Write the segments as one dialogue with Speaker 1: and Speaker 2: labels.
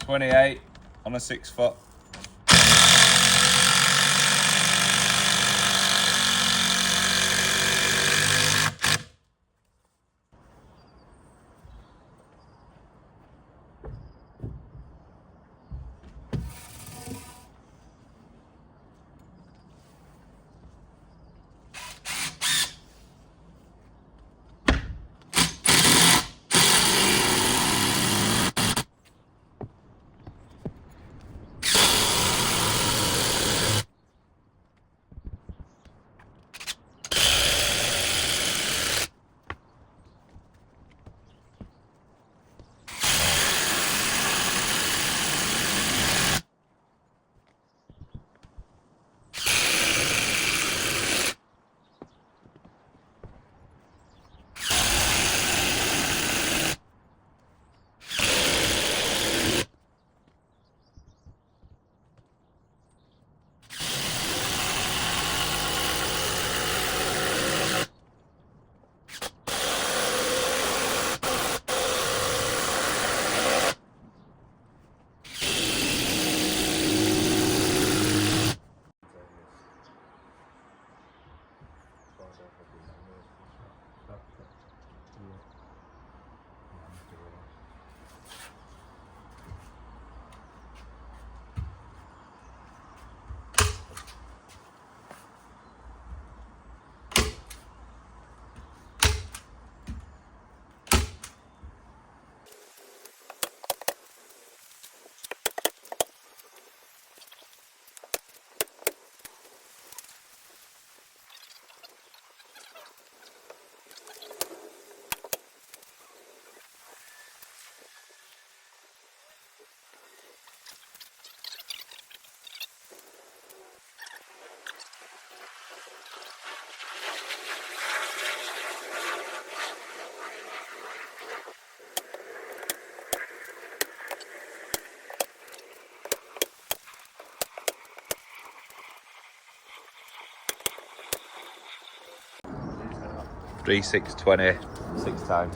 Speaker 1: 28 on a 6 foot. Three 620, 6 times.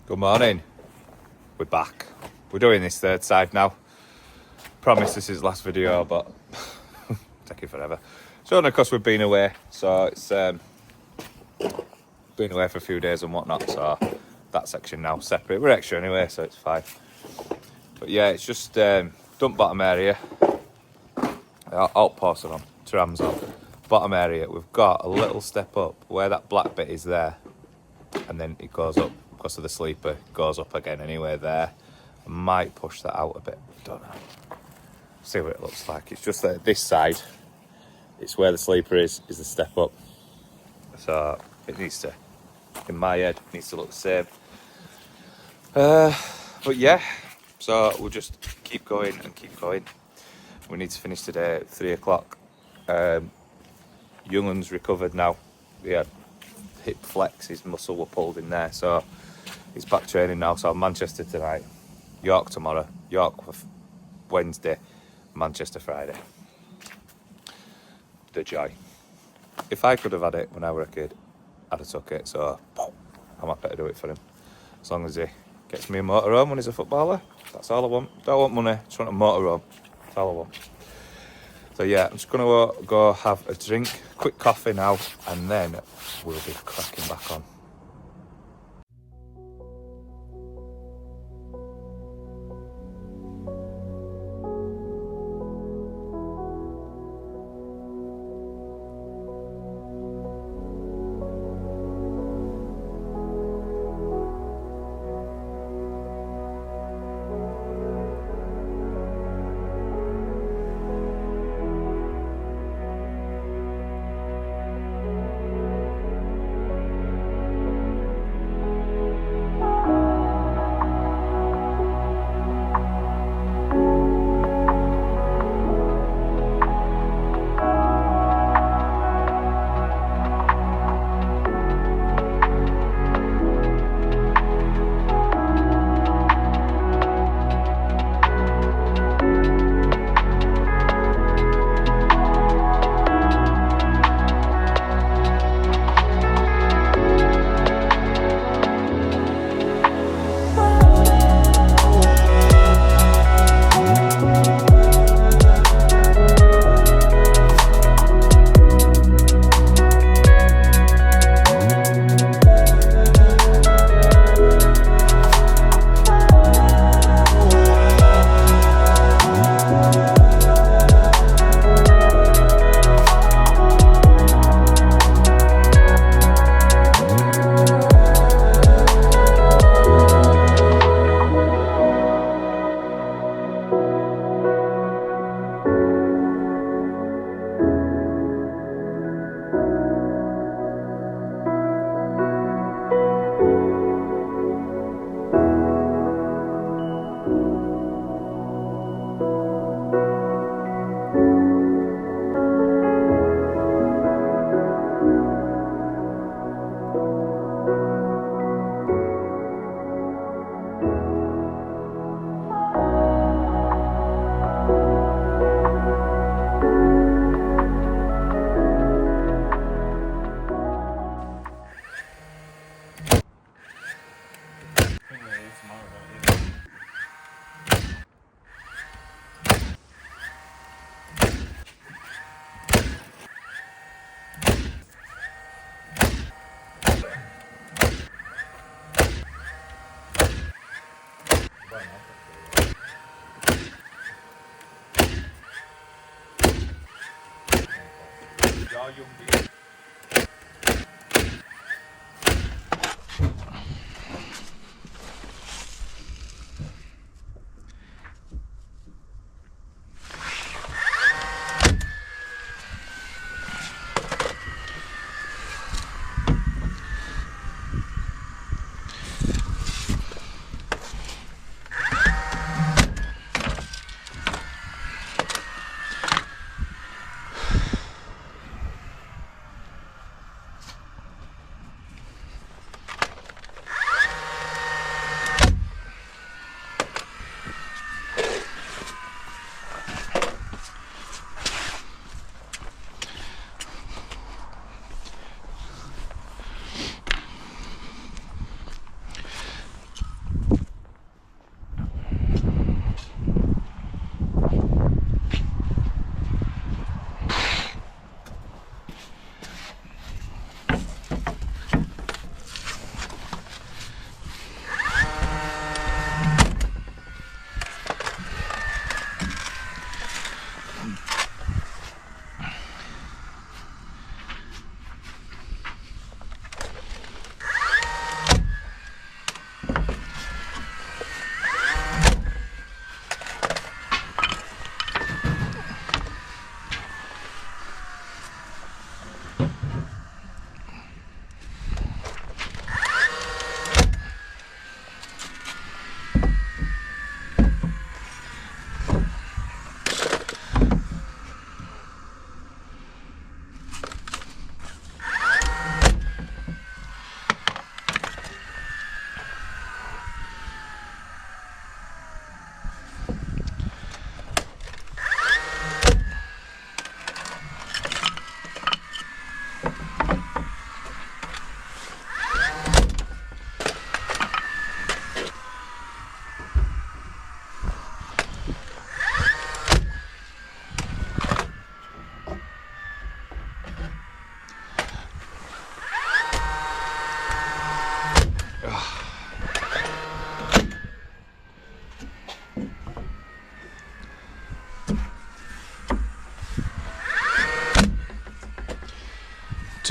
Speaker 1: Good morning. We're back. We're doing this third side now. Promise this is the last video, but taking forever. So, of course, we've been away, so it's been away for a few days and whatnot. So that section now separate. We're extra anyway, so it's fine. But yeah, it's just dump bottom area. Alt porcelain on, trams on. Bottom area. We've got a little step up where that black bit is there, and then it goes up. Because of the sleeper, goes up again anyway there. I might push that out a bit, don't know. See what it looks like. It's just that this side, it's where the sleeper is the step up. So it needs to, in my head, it needs to look the same. But yeah, so we'll just keep going and keep going. We need to finish today at 3 o'clock. Young'un's recovered now. We had hip flex, his muscle were pulled in there. So he's back training now. So Manchester tonight, York tomorrow, York Wednesday, Manchester Friday. The joy. If I could have had it when I was a kid, I'd have took it. So I'm happy to do it for him. As long as he gets me a motorhome when he's a footballer, that's all I want. Don't want money, just want a motorhome. That's all I want. So yeah, I'm just going to go have a drink, quick coffee now, and then we'll be cracking back on.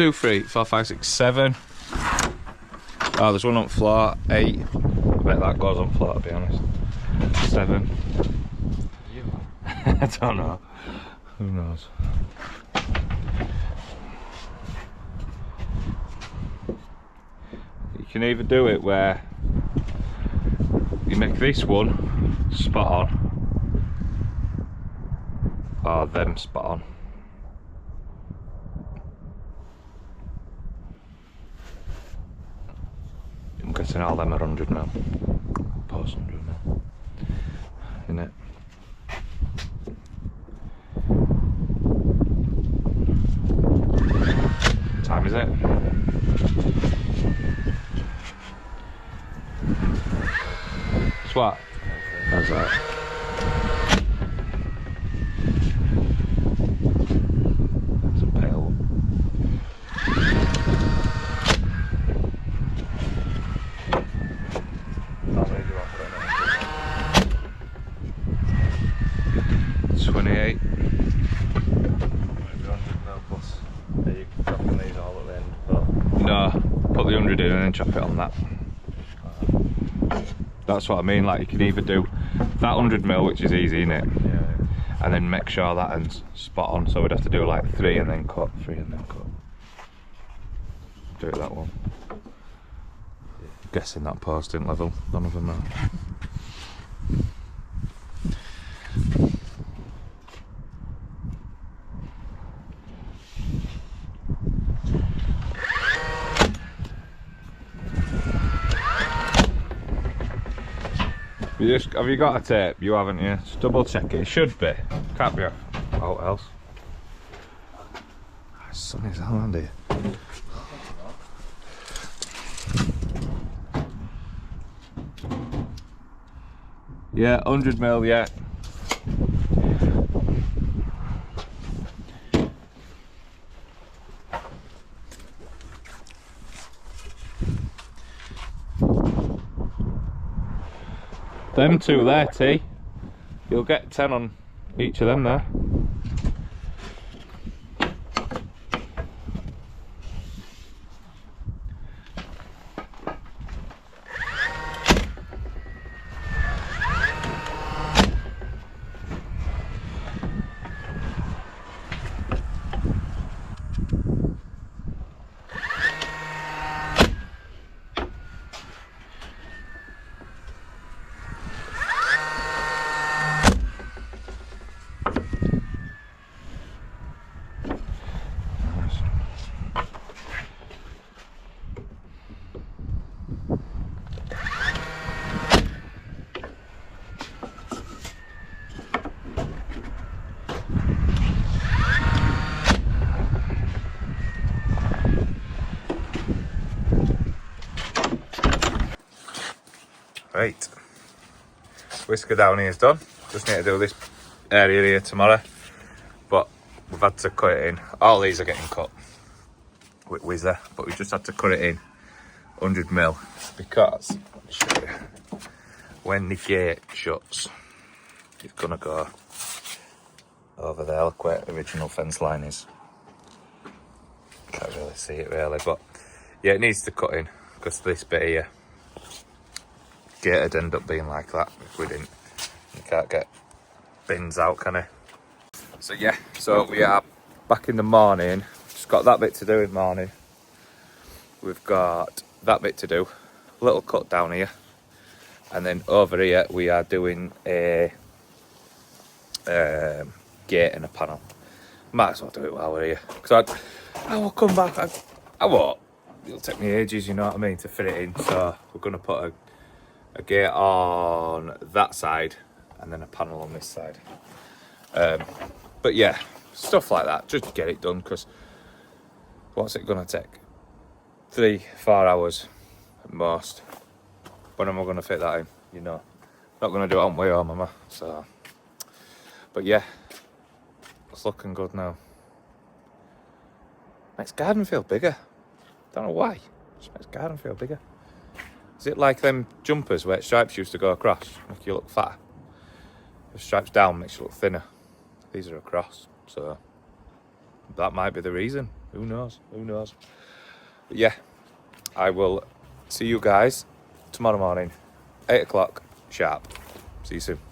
Speaker 1: 2, 3, 4, 5, 6, 7. Oh, there's one on floor. 8. I bet that goes on floor, to be honest. 7. I don't know. Who knows? You can either do it where you make this one spot on, or them spot on. I'm guessing all them are 100 mil. Post 100 mil. Innit? What time is it? It's what? How's that? That's a pale. Not really wrong, 28.
Speaker 2: Are you dropping these all at the end? But...
Speaker 1: No, put the 100 in and then chop it on that. That's what I mean, like you can either do that 100 mil, which is easy, innit?
Speaker 2: Yeah.
Speaker 1: And then make sure that end's spot on, so we'd have to do like 3 and then cut, 3 and then cut. Do it that one. Guessing that post didn't level, none of them are. Have you got a tape? You haven't, you? Just double check it. It should be. Can't be out else. It's sunny as hell, aren't it? Yeah, 100 mil, yeah. Them two there, T. You'll get 10 on each of them there. Right, whisker down here is done. Just need to do this area here tomorrow, but we've had to cut it in. All these are getting cut with whizzer, but we just had to cut it in 100 mil because, let me show you, when the gate shuts, it's gonna go over there. Look where the original fence line is. Can't really see it really, but yeah, it needs to cut in because this bit here, gate would end up being like that if we didn't. You can't get bins out, can you? So yeah, so we are back in the morning. Just got that bit to do in the morning. We've got that bit to do, a little cut down here, and then over here we are doing a gate and a panel. Might as well do it while we're here, because I will come back. I won't. It'll take me ages, you know what I mean, to fit it in. So we're gonna put a gate on that side and then a panel on this side. But yeah, stuff like that, just get it done, because what's it gonna take? 3-4 hours at most. When am I gonna fit that in? You know, not gonna do it on way home, am I? So, but yeah, it's looking good now. Makes garden feel bigger. Don't know why. Just makes garden feel bigger. Is it like them jumpers where stripes used to go across, make you look fatter? If stripes down makes you look thinner. These are across, so that might be the reason. Who knows? Who knows? But yeah, I will see you guys tomorrow morning, 8 o'clock sharp. See you soon.